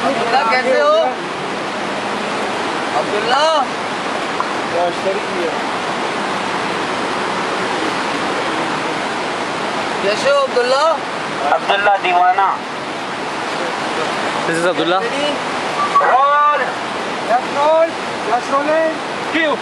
अब्दुल्ला कैसे हो? अब्दुल्ला कैसे हो अब्दुल्ला? अब्दुल्ला दीवाना। This is Abdullah. Roll. Let's roll. Let's roll in. क्यों?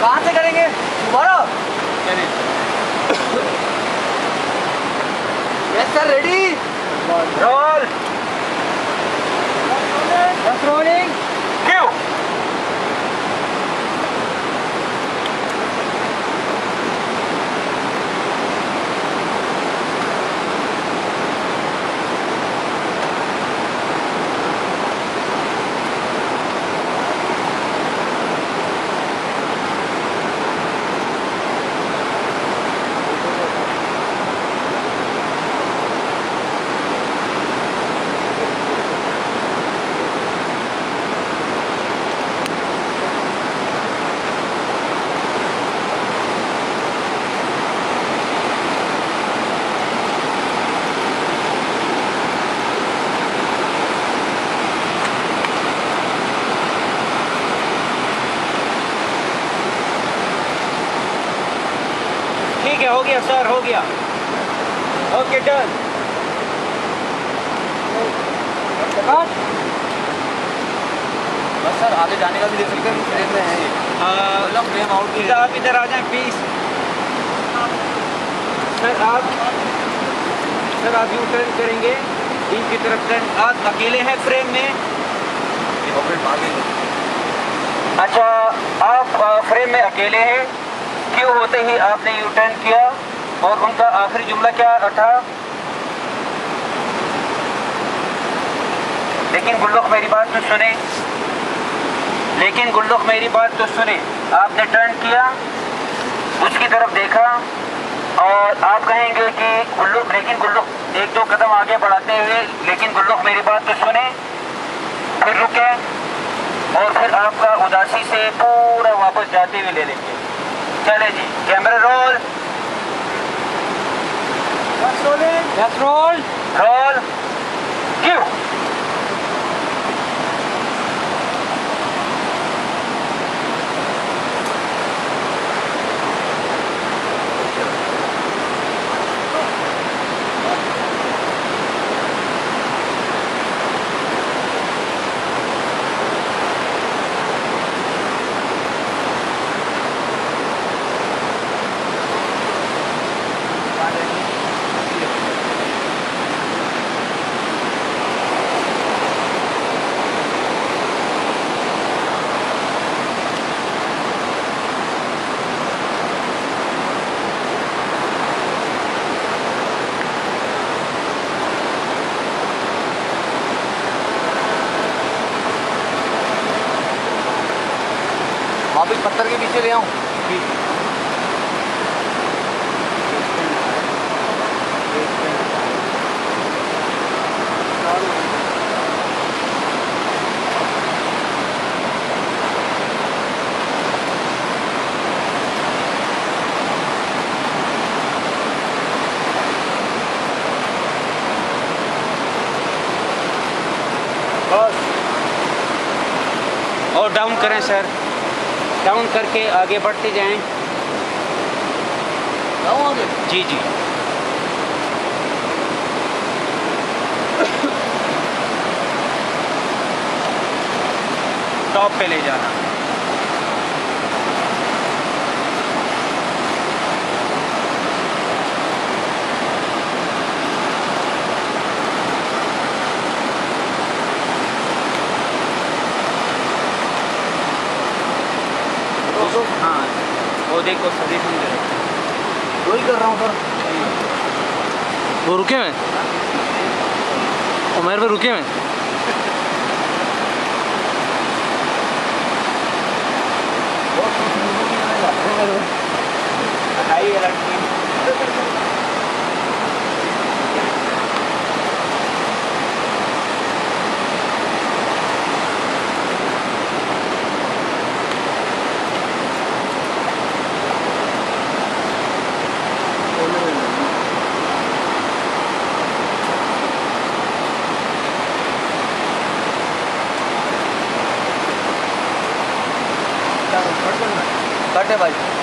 कहाँ से करेंगे दोबारा? Yes sir ready roll. बस रोलिंग क्यों? ठीक है, हो गया सर, हो गया। Okay done. बस सर आगे जाने का भी दे सकते हैं, फ्रेम में है ये। मतलब फ्रेम आउट भी है। आप इधर आ जाएं प्लीज। सर आप यू टर्न करेंगे इन की तरफ टर्न। आप अकेले हैं फ्रेम में? ये ऑपरेट आगे है। अच्छा, आप फ्रेम में अकेले हैं। क्यों होते ही आपने यू टर्न किया और उनका आखिरी जुमला क्या था? लेकिन गुल्लुक मेरी बात तो सुने, आपने टर्न किया, उसकी तरफ देखा और आप कहेंगे कि गुल्लुक, लेकिन गुल्लुक एक दो कदम आगे बढ़ाते हुए, लेकिन गुल्लुक मेरी बात तो सुने, फिर रुके और फिर आपका उदासी से पूरा वापस जाते हुए ले लेंगे। चले जी, camera roll. Let's roll. Roll. क्यों? वापिस पत्थर के पीछे ले आऊँ? और डाउन करें सर, डाउन करके आगे बढ़ते जाएं। जी जी। टॉप पे ले जाना। हाँ वो देखो सभी समझ वही कर रहा हूँ सर। वो रुके हुए उमेर पे रुके हुए हाई अलर्ट। कटे भाई।